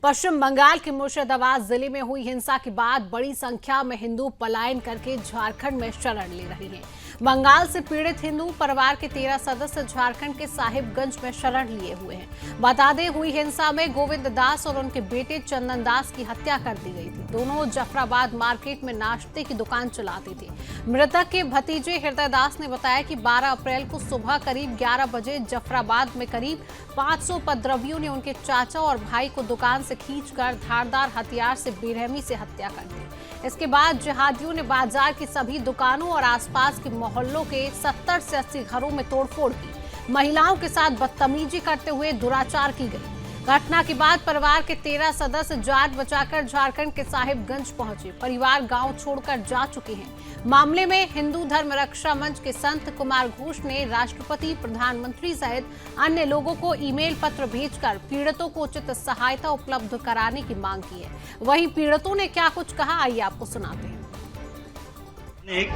पश्चिम बंगाल के मुर्शिदाबाद जिले में हुई हिंसा के बाद बड़ी संख्या में हिंदू पलायन करके झारखंड में शरण ले रहे हैं। बंगाल से पीड़ित हिंदू परिवार के 13 सदस्य झारखंड के साहिबगंज में शरण लिए हुए हैं। बता दें, हुई हिंसा में गोविंद दास और उनके बेटे चंदन दास की हत्या कर दी गई थी। दोनों जफराबाद मार्केट में नाश्ते की दुकान चलाते थे। मृतक के भतीजे हृदय दास ने बताया कि 12 अप्रैल को सुबह करीब 11 बजे जफराबाद में करीब 500 उपद्रवियों ने उनके चाचा और भाई को दुकान से खींचकर धारदार हथियार से बेरहमी से हत्या कर दी। इसके बाद जिहादियों ने बाजार की सभी दुकानों और आसपास के मोहल्लों के 70 से 80 घरों में तोड़फोड़ की। महिलाओं के साथ बदतमीजी करते हुए दुराचार की गई। घटना के बाद परिवार के 13 सदस्य जान बचाकर झारखंड के साहिबगंज पहुंचे। परिवार गांव छोड़कर जा चुके हैं। मामले में हिंदू धर्म रक्षा मंच के संत कुमार घोष ने राष्ट्रपति, प्रधानमंत्री सहित अन्य लोगों को ईमेल पत्र भेजकर पीड़ितों को उचित सहायता उपलब्ध कराने की मांग की है। वहीं पीड़ितों ने क्या कुछ कहा, आइए आपको सुनाते हैं।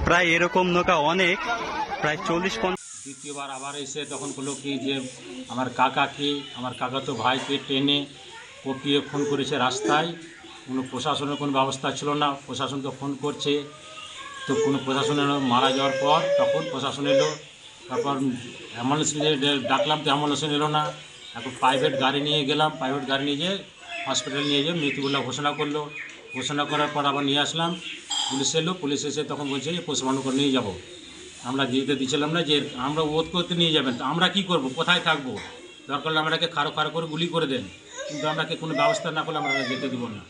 प्राय एरकम नौका अनेक प्राय 40-50 দ্বিতীয়বার আবার এসে তখন বললো কি যে আমার কাকাতো ভাইকে টেনে কপিয়ে ফোন করেছে রাস্তায়। কোনো প্রশাসনের কোনো ব্যবস্থা ছিল না। প্রশাসনকে ফোন করছে তো কোনো প্রশাসন এলো। মারা যাওয়ার পর তখন প্রশাসন এলো। তারপর অ্যাম্বুলেন্স ডাকলাম তো অ্যাম্বুলেন্স এলো না। এখন প্রাইভেট গাড়ি নিয়ে গেলাম। প্রাইভেট গাড়ি নিয়ে যেয়ে হসপিটাল নিয়ে যেয়ে মৃত্যু বলে ঘোষণা করলো। ঘোষণা করার পর আবার নিয়ে আসলাম। পুলিশ এলো। পুলিশ এসে তখন বলছে যে পোস্টমর্টম করে নিয়ে যাবো। আমরা যেতে দিচ্ছিলাম না, যে আমরা ওত করতে নিয়ে যাবেন, তো আমরা কি করব, কোথায় থাকবো? দরকার হলে আমরাকে খারো করে গুলি করে দেন, কিন্তু আমরাকে কোনো ব্যবস্থা না করলে আমরা যেতে দেবো না।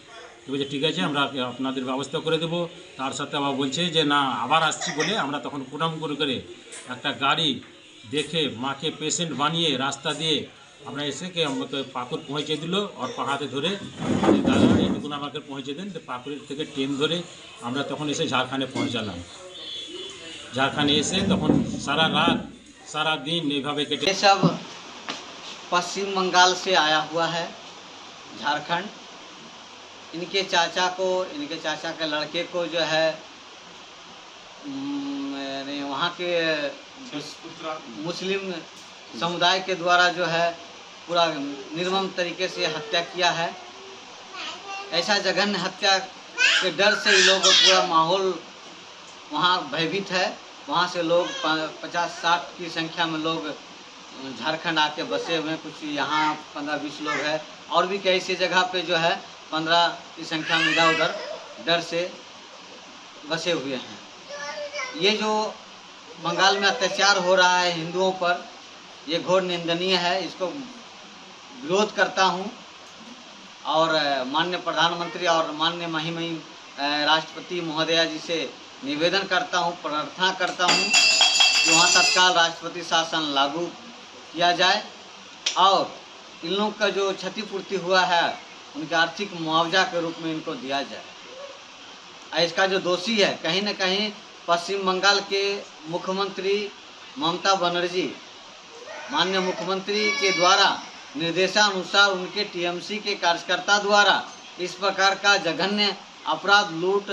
তো বলছে ঠিক আছে, আমরা আপনাদের ব্যবস্থা করে দেবো। তার সাথে আবার বলছে যে না আবার আসছি বলে আমরা তখন প্রণাম করে একটা গাড়ি দেখে মাকে পেশেন্ট বানিয়ে রাস্তা দিয়ে আমরা এসে আমাকে পাকুড় পৌঁছে দিল। আর পাহাড়ে ধরে দাদা এইটুকুন আমাকে পৌঁছে দেন। তো পাকুড়ের থেকে ট্রেন ধরে আমরা তখন এসে ঝাড়খণ্ডে পৌঁছালাম। झारखंड ऐसे तখন सारा रात सारा दिन এইভাবে কেটে। ये सब पश्चिम बंगाल से आया हुआ है झारखंड। इनके चाचा के लड़के को जो है वहाँ के मुस्लिम समुदाय के द्वारा जो है पूरा निर्मम तरीके से हत्या किया है। ऐसा जघन्य हत्या के डर से ये लोग पूरा माहौल वहाँ भयभीत है। वहाँ से लोग 50-60 की संख्या में लोग झारखंड आके बसे हुए हैं। कुछ यहाँ 15-20 लोग हैं और भी कई सी जगह पे जो है 15 की संख्या में इधर उधर डर से बसे हुए हैं। ये जो बंगाल में अत्याचार हो रहा है हिंदुओं पर, ये घोर निंदनीय है। इसको विरोध करता हूँ और माननीय प्रधानमंत्री और माननीय महिमयी राष्ट्रपति महोदया जी से निवेदन करता हूँ, प्रार्थना करता हूँ कि वहाँ तत्काल राष्ट्रपति शासन लागू किया जाए और इन लोगों का जो क्षतिपूर्ति हुआ है उनके आर्थिक मुआवजा के रूप में इनको दिया जाए। इसका जो दोषी है कहीं न कहीं पश्चिम बंगाल के मुख्यमंत्री ममता बनर्जी, माननीय मुख्यमंत्री के द्वारा निर्देशानुसार उनके टीएमसी के कार्यकर्ता द्वारा इस प्रकार का जघन्य अपराध, लूट,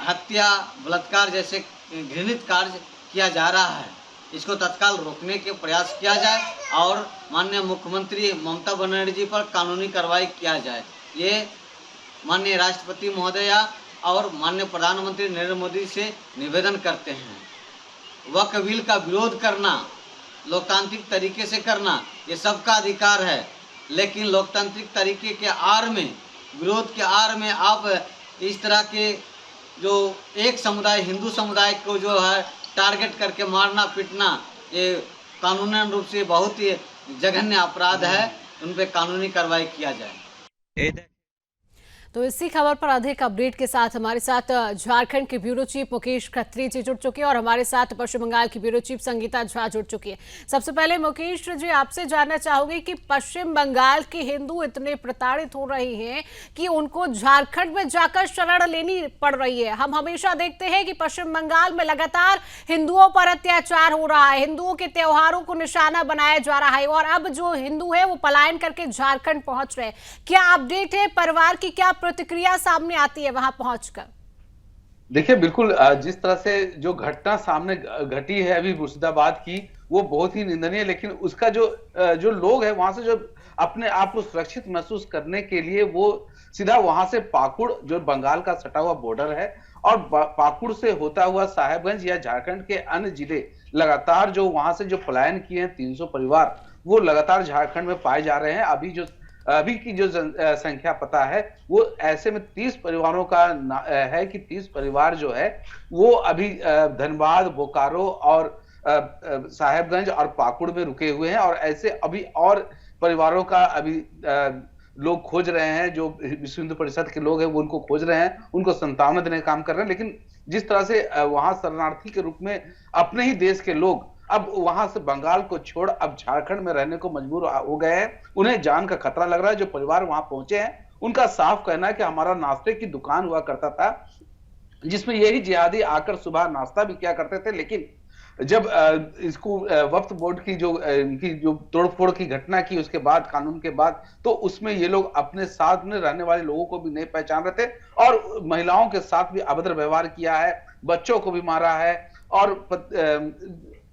हत्या, बलात्कार जैसे घृणित कार्य किया जा रहा है। इसको तत्काल रोकने के प्रयास किया जाए और माननीय मुख्यमंत्री ममता बनर्जी पर कानूनी कार्रवाई किया जाए। ये माननीय राष्ट्रपति महोदया और माननीय प्रधानमंत्री नरेंद्र मोदी से निवेदन करते हैं। वक्फ बिल का विरोध करना, लोकतांत्रिक तरीके से करना, ये सबका अधिकार है, लेकिन लोकतांत्रिक तरीके के आड़ में, विरोध के आड़ में आप इस तरह के जो एक समुदाय, हिंदू समुदाय को जो है टारगेट करके मारना पीटना, ये कानूनन रूप से बहुत ही जघन्य अपराध है। उन पे कानूनी कार्रवाई किया जाए। तो इसी खबर पर अधिक अपडेट के साथ हमारे साथ झारखंड के ब्यूरो चीफ मुकेश खत्री जी जुड़ चुके हैं और हमारे साथ पश्चिम बंगाल की ब्यूरो चीफ संगीता झा जुड़ चुकी है। सबसे पहले मुकेश जी, आपसे जानना चाहूंगी कि पश्चिम बंगाल के हिंदू इतने प्रताड़ित हो रहे हैं कि उनको झारखंड में जाकर शरण लेनी पड़ रही है। हम हमेशा देखते हैं कि पश्चिम बंगाल में लगातार हिंदुओं पर अत्याचार हो रहा है, हिंदुओं के त्योहारों को निशाना बनाया जा रहा है और अब जो हिंदू है वो पलायन करके झारखंड पहुंच रहे हैं। क्या अपडेट है, परिवार की क्या प्रतिक्रिया सामने आती है वहां पहुंचकर? देखिए, बिल्कुल जिस तरह से जो घटना सामने घटी है अभी मुर्शिदाबाद की, वो बहुत ही निंदनीय है। लेकिन उसका जो लोग है वहां से जो अपने आप को सुरक्षित महसूस करने के लिए वो सीधा वहां से पाकुड़, जो बंगाल का सटा हुआ बॉर्डर है, और पाकुड़ से होता हुआ साहेबगंज या झारखंड के अन्य जिले लगातार जो वहां से जो पलायन किए हैं 300 परिवार, वो लगातार झारखंड में पाए जा रहे हैं। अभी की जो संख्या पता है वो ऐसे में 30 परिवारों का है कि 30 परिवार जो है वो अभी धनबाद, बोकारो और साहेबगंज और पाकुड़ में रुके हुए हैं, और ऐसे अभी और परिवारों का अभी लोग खोज रहे हैं। जो विश्व हिंदू परिषद के लोग हैं वो उनको खोज रहे हैं, उनको सांत्वना देने का काम कर रहे हैं। लेकिन जिस तरह से वहां शरणार्थी के रूप में अपने ही देश के लोग अब वहां से बंगाल को छोड़ अब झारखंड में रहने को मजबूर हो गए हैं, उन्हें जान का खतरा लग रहा है। जो परिवार वहां पहुंचे हैं उनका साफ कहना है कि हमारा नाश्ते की दुकान हुआ करता था जिसमें यही जिहादी आकर सुबह नाश्ता भी किया करते थे, लेकिन जब इसको वक्फ बोर्ड की जो तोड़फोड़ की घटना की उसके बाद, कानून के बाद, तो उसमें ये लोग अपने साथ में रहने वाले लोगों को भी नहीं पहचान रहे थे और महिलाओं के साथ भी अभद्र व्यवहार किया है, बच्चों को भी मारा है, और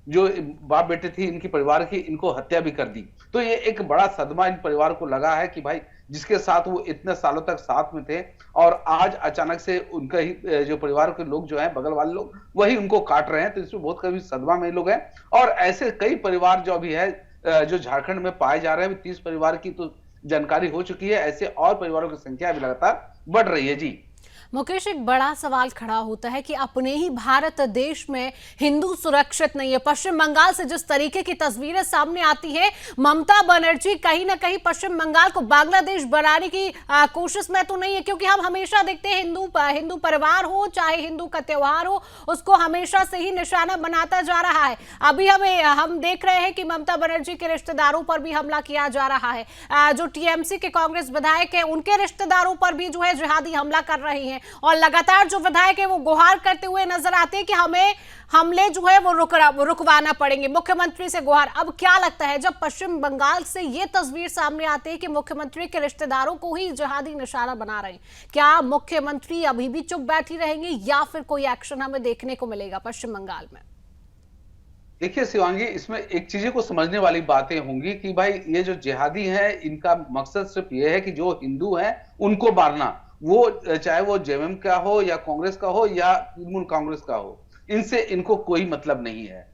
जो बाप बेटे थी इनकी परिवार की, इनको हत्या भी कर दी। तो ये एक बड़ा सदमा इन परिवार को लगा है कि भाई जिसके साथ वो इतने सालों तक साथ में थे और आज अचानक से उनका ही जो परिवार के लोग जो हैं, बगल वाले लोग, वही उनको काट रहे हैं। तो इसमें बहुत कभी सदमा में लोग हैं, और ऐसे कई परिवार जो अभी है जो झारखंड में पाए जा रहे हैं। 30 परिवार की तो जानकारी हो चुकी है, ऐसे और परिवारों की संख्या भी लगातार बढ़ रही है। जी मुकेश, एक बड़ा सवाल खड़ा होता है कि अपने ही भारत देश में हिंदू सुरक्षित नहीं है। पश्चिम बंगाल से जिस तरीके की तस्वीरें सामने आती है, ममता बनर्जी कहीं ना कहीं पश्चिम बंगाल को बांग्लादेश बनाने की कोशिश में तो नहीं है, क्योंकि हम हमेशा देखते हैं हिंदू परिवार हो चाहे हिंदू का त्योहार हो, उसको हमेशा से ही निशाना बनाता जा रहा है। अभी हम देख रहे हैं कि ममता बनर्जी के रिश्तेदारों पर भी हमला किया जा रहा है। जो टीएमसी के कांग्रेस विधायक है उनके रिश्तेदारों पर भी जो है जिहादी हमला कर रहे हैं, और लगातार जो विधायक है वो गुहार करते हुए नजर आते हैं कि हमें हमले जो है वो रुकवाना पड़ेंगे, मुख्यमंत्री से गुहार। अब क्या लगता है, जब पश्चिम बंगाल से ये तस्वीर सामने आती है कि मुख्यमंत्री के रिश्तेदारों को ही जिहादी निशाना बना रहे हैं, क्या मुख्यमंत्री अभी भी चुप बैठी रहेंगे या फिर कोई एक्शन हमें देखने को मिलेगा पश्चिम बंगाल में? देखिए शिवांगी, इसमें एक चीजें को समझने वाली बातें होंगी कि भाई ये जो जिहादी है इनका मकसद सिर्फ ये है कि जो हिंदू हैं उनको मारना, वो चाहे वो जेएमएम का हो या कांग्रेस का हो या तृणमूल कांग्रेस का हो, इनसे इनको कोई मतलब नहीं है।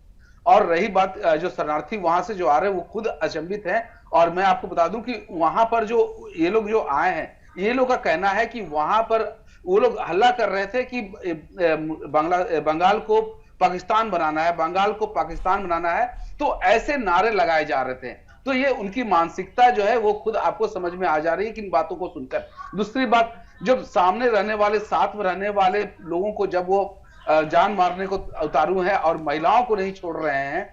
और रही बात जो शरणार्थी वहां से जो आ रहे हैं वो खुद अचंभित हैं, और मैं आपको बता दूं कि वहां पर जो ये लोग जो आए हैं, ये लोग का कहना है कि वहां पर वो लोग हल्ला कर रहे थे कि बंगाल को पाकिस्तान बनाना है, बंगाल को पाकिस्तान बनाना है, तो ऐसे नारे लगाए जा रहे थे। तो ये उनकी मानसिकता जो है वो खुद आपको समझ में आ जा रही है कि इन बातों को सुनकर। दूसरी बात, जब सामने रहने वाले, साथ में रहने वाले लोगों को जब वो जान मारने को उतारू हैं और महिलाओं को नहीं छोड़ रहे हैं,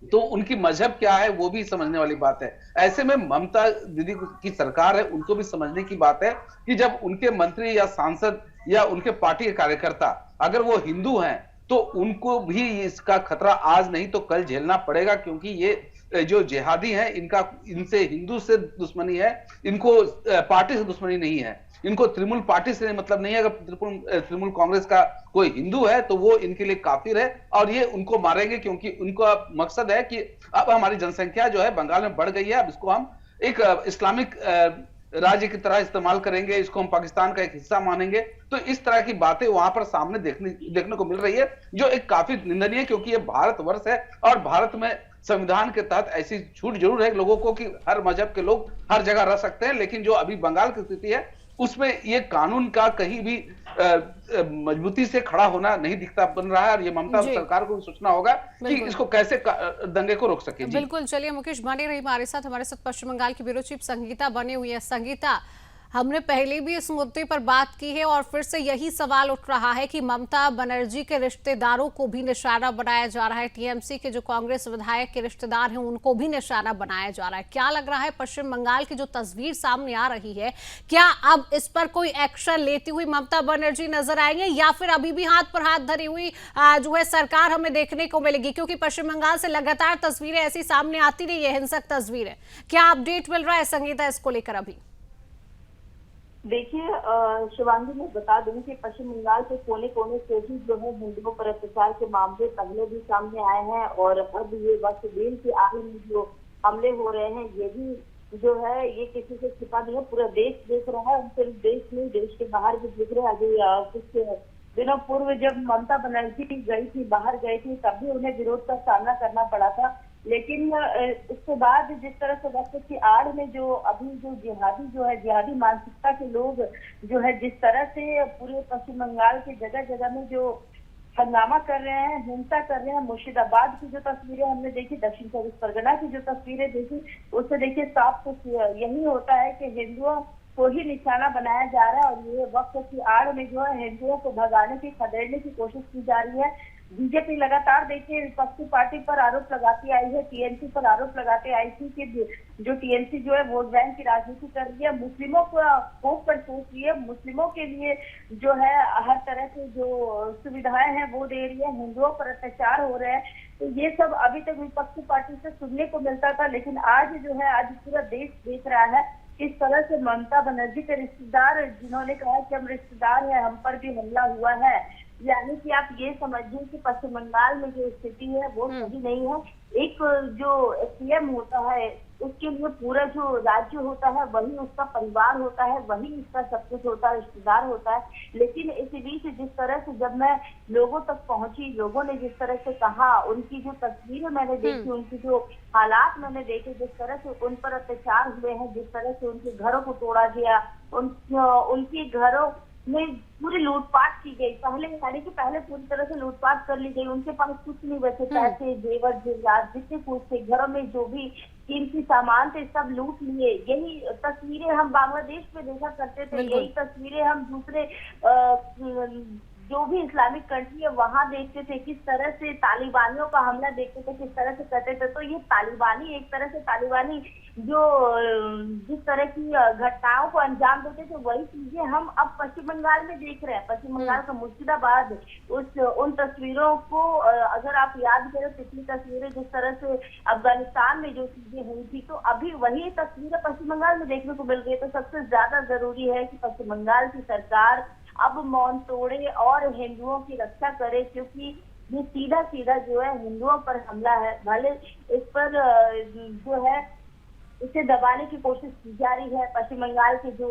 तो उनकी मजहब क्या है वो भी समझने वाली बात है। ऐसे में ममता दीदी की सरकार है, उनको भी समझने की बात है कि जब उनके मंत्री या सांसद या उनके पार्टी के कार्यकर्ता अगर वो हिंदू हैं तो उनको भी इसका खतरा आज नहीं तो कल झेलना पड़ेगा, क्योंकि ये जो जिहादी हैं इनसे हिंदू से दुश्मनी है, इनको पार्टी से दुश्मनी नहीं है, इनको तृणमूल पार्टी से मतलब नहीं है। अगर तृणमूल कांग्रेस का कोई हिंदू है तो वो इनके लिए काफिर है, और ये उनको मारेंगे, क्योंकि उनका मकसद है कि अब हमारी जनसंख्या जो है बंगाल में बढ़ गई है, अब इसको हम एक इस्लामिक राज्य की तरह इस्तेमाल करेंगे, इसको हम पाकिस्तान का एक हिस्सा मानेंगे। तो इस तरह की बातें वहां पर सामने देखने को मिल रही है, जो एक काफी निंदनीय है, क्योंकि ये भारतवर्ष है और भारत में संविधान के तहत ऐसी छूट जरूर है लोगों को कि हर मजहब के लोग हर जगह रह सकते हैं, लेकिन जो अभी बंगाल की स्थिति है उसमें ये कानून का कहीं भी मजबूती से खड़ा होना नहीं दिखता बन रहा है, और ये ममता सरकार को भी सोचना होगा कि इसको कैसे दंगे को रोक सके। बिल्कुल, चलिए मुकेश बने रही हमारे साथ पश्चिम बंगाल की ब्यूरो चीफ संगीता बने हुई है। संगीता, हमने पहले भी इस मुद्दे पर बात की है और फिर से यही सवाल उठ रहा है कि ममता बनर्जी के रिश्तेदारों को भी निशाना बनाया जा रहा है, टीएमसी के जो कांग्रेस विधायक के रिश्तेदार हैं उनको भी निशाना बनाया जा रहा है। क्या लग रहा है, पश्चिम बंगाल की जो तस्वीर सामने आ रही है, क्या अब इस पर कोई एक्शन लेती हुई ममता बनर्जी नजर आएंगे या फिर अभी भी हाथ पर हाथ धरी हुई जो है सरकार हमें देखने को मिलेगी? क्योंकि पश्चिम बंगाल से लगातार तस्वीरें ऐसी सामने आती रही है, हिंसक तस्वीरें। क्या अपडेट मिल रहा है संगीता इसको लेकर? अभी देखिए शिवांगी, मैं बता दूं कि पश्चिम बंगाल के कोने कोने से भी जो है हिंदुओं पर अत्याचार के मामले पहले भी सामने आए हैं, और अब ये वक्त दिन के आगे में जो हमले हो रहे हैं ये भी जो है ये किसी से छिपा नहीं है, पूरा देश देख रहा है। सिर्फ देश नहीं, देश के बाहर भी देख रहे हैं। अभी कुछ दिनों पूर्व जब ममता बनर्जी गई थी, बाहर गई थी, तब भी उन्हें विरोध का सामना करना पड़ा था। लेकिन उसके बाद जिस तरह से वक्त की आड़ में जो अभी जो जिहादी मानसिकता के लोग जो है जिस तरह से पूरे पश्चिम बंगाल के जगह जगह में जो हंगामा कर रहे हैं, हिंसा कर रहे हैं। मुर्शिदाबाद की जो तस्वीरें हमने देखी, दक्षिण 24 परगना की जो तस्वीरें देखी, उससे देखिए साफ तो यही होता है कि हिंदुओं को ही निशाना बनाया जा रहा है। और ये वक्त की आड़ में जो है हिंदुओं को भगाने की, खदेड़ने की कोशिश की जा रही है। बीजेपी लगातार देखिए विपक्षी पार्टी पर आरोप लगाती आई है, टीएमसी पर आरोप लगाते आई थी कि जो टीएमसी जो है वोट बैंक की राजनीति कर रही है, मुस्लिमों को पर सोच रही है, मुस्लिमों के लिए जो है हर तरह से जो सुविधाएं हैं वो दे रही है, हिंदुओं पर अत्याचार हो रहे हैं। तो ये सब अभी तक विपक्षी पार्टी से सुनने को मिलता था, लेकिन आज जो है आज पूरा देश देख रहा है किस तरह से ममता बनर्जी के रिश्तेदार, जिन्होंने कहा कि हम रिश्तेदार है, हम पर भी हमला हुआ है, यानी कि आप ये समझिए कि पश्चिम बंगाल में जो स्थिति है वो सही नहीं है। एक जो सीएम होता है उसके लिए पूरा जो राज्य होता है वही उसका परिवार होता है, वही इसका सब कुछ होता है, रिश्तेदार होता है। लेकिन इसी बीच जिस तरह से जब मैं लोगों तक पहुंची, लोगों ने जिस तरह से कहा, उनकी जो तस्वीरें मैंने देखी, उनकी जो हालात मैंने देखे, जिस तरह से उन पर अत्याचार हुए हैं, जिस तरह से उनके घरों को तोड़ा गया, उनके घरों में पूरी लूटपाट की गई। यानी कि पहले पूरी तरह से लूटपाट कर ली गई, उनके पास कुछ नहीं बचे, पैसे, जेवर, जेवरात जितने कुछ थे, घरों में जो भी कीमती सामान थे सब लूट लिए। यही तस्वीरें हम बांग्लादेश में देखा करते थे, यही तस्वीरें हम दूसरे जो भी इस्लामिक कंट्री है वहां देखते थे, किस तरह से तालिबानियों का हमला देखते थे, किस तरह से करते थे। तो ये तालिबानी एक तरह से तालिबानी जो जिस तरह की घटनाओं को अंजाम देते थे, वही चीजें हम अब पश्चिम बंगाल में देख रहे हैं। पश्चिम बंगाल का मुर्शिदाबाद, उन तस्वीरों को अगर आप याद करें, पिछली तस्वीरें जिस तरह से अफगानिस्तान में जो चीजें हुई थी, तो अभी वही तस्वीरें पश्चिम बंगाल में देखने को मिल गई। तो सबसे ज्यादा जरूरी है कि पश्चिम बंगाल की सरकार अब मौन तोड़े और हिंदुओं की रक्षा करे, क्योंकि ये सीधा सीधा जो है हिंदुओं पर हमला है। भले इस पर जो है इसे दबाने की कोशिश की जा रही है। पश्चिम बंगाल के जो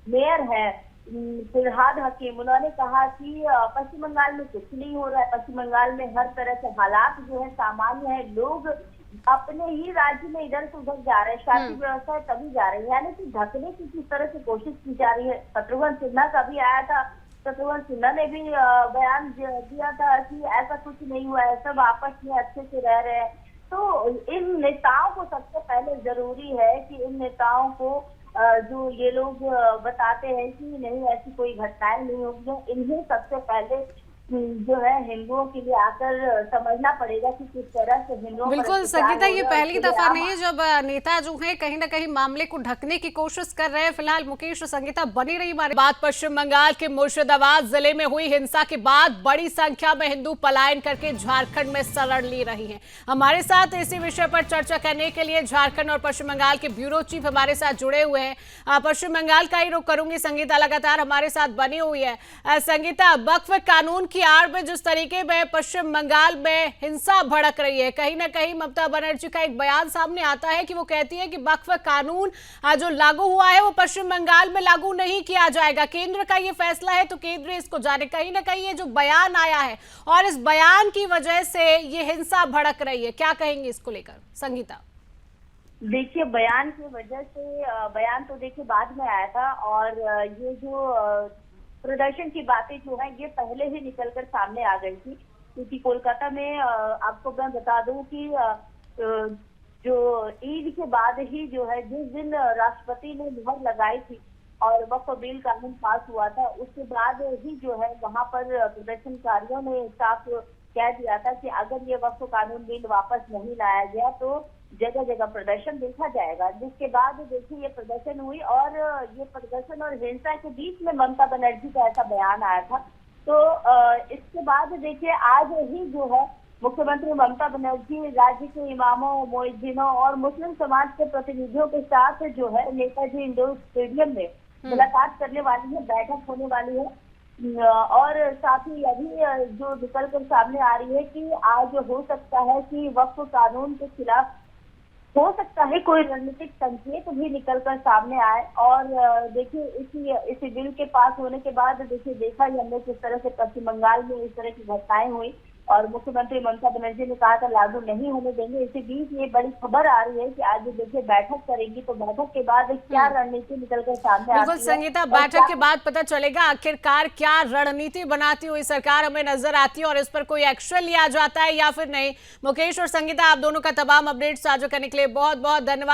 मेयर है फिरहाद हकीम, उन्होंने कहा कि पश्चिम बंगाल में कुछ नहीं हो रहा है, पश्चिम बंगाल में हर तरह से हालात जो है सामान्य है, लोग अपने ही राज्य में इधर से उधर जा रहे हैं, शांति व्यवस्था तभी जा रही है, यानी कि ढकने की किस तरह से कोशिश की जा रही है। शत्रुघ्न सिन्हा का भी आया था, शत्रुघ्न सिन्हा ने भी बयान दिया था कि ऐसा कुछ नहीं हुआ है, सब आपस में अच्छे से रह रहे हैं। तो इन नेताओं को सबसे पहले जरूरी है कि इन नेताओं को जो ये लोग बताते हैं कि नहीं ऐसी कोई घटनाएं नहीं होगी, इन्हें सबसे पहले जो है हिंदुओं के लिए आकर समझना पड़ेगा कि किस तरह से हिंदुओं। बिल्कुल संगीता, ये पहली दफा नहीं है जब नेता जो है कहीं ना कहीं मामले को ढकने की कोशिश कर रहे हैं। फिलहाल मुकेश और संगीता बनी रही हमारी बात। पश्चिम बंगाल के मुर्शिदाबाद जिले में हुई हिंसा के बाद बड़ी संख्या में हिंदू पलायन करके झारखंड में शरण ले रही हैं। हमारे साथ इसी विषय पर चर्चा करने के लिए झारखंड और पश्चिम बंगाल के ब्यूरो चीफ हमारे साथ जुड़े हुए हैं। पश्चिम बंगाल का ही रुख करूंगी, संगीता लगातार हमारे साथ बनी हुई है। संगीता, वक्फ कानून की आड़ में जिस तरीके में पश्चिम बंगाल में हिंसा भड़क रही है, कहीं ना कहीं ममता बनर्जी का एक बयान सामने आता है कि वो कहती है कि वक्फ कानून जो लागू हुआ है वो पश्चिम बंगाल में लागू नहीं किया जाएगा, केंद्र का ये फैसला है तो केंद्र इसको जाने। कहीं ना कहीं ये जो बयान आया है और इस बयान की वजह से ये हिंसा भड़क रही है, क्या कहेंगे इसको लेकर संगीता? देखिए बयान की वजह से, बयान तो देखिए बाद में आया था, और ये जो प्रदर्शन की बातें जो है ये पहले ही निकलकर सामने आ गई थी, क्योंकि कोलकाता में आपको मैं बता दूं कि जो ईद के बाद ही जो है जिस दिन राष्ट्रपति ने मुहर लगाई थी और वक्फ बिल कानून पास हुआ था, उसके बाद ही जो है वहां पर प्रदर्शनकारियों ने साफ कह दिया था कि अगर ये वक्फ कानून बिल वापस नहीं लाया गया तो जगह जगह प्रदर्शन देखा जाएगा। जिसके बाद देखिए ये प्रदर्शन हुई, और ये प्रदर्शन और हिंसा के बीच में ममता बनर्जी का ऐसा बयान आया था। तो इसके बाद देखिए आज ही जो है मुख्यमंत्री ममता बनर्जी राज्य के इमामों, मुअज्जिनों और मुस्लिम समाज के प्रतिनिधियों के साथ जो है नेताजी इंडोर स्टेडियम में मुलाकात करने वाली है, बैठक होने वाली है। और साथ ही अभी जो निकल कर सामने आ रही है कि आज हो सकता है कि वक्फ कानून के खिलाफ हो सकता है कोई रणनीतिक संकेत भी निकलकर सामने आए। और देखिए इसी बिल के पास होने के बाद देखिए देखा ही हमने किस तरह से पश्चिम बंगाल में इस तरह की घटनाएं हुई और मुख्यमंत्री ममता बनर्जी ने कहा था लागू नहीं होने देंगे। इसी बीच ये बड़ी खबर आ रही है कि आज देखिए बैठक करेगी, तो बैठक के बाद क्या रणनीति निकलकर सामने आती बिल्कुल है संगीता, और बैठक के बाद पता चलेगा आखिरकार क्या रणनीति बनाती हुई सरकार हमें नजर आती है और इस पर कोई एक्शन लिया जाता है या फिर नहीं। मुकेश और संगीता, आप दोनों का तमाम अपडेट साझा करने के लिए बहुत बहुत धन्यवाद।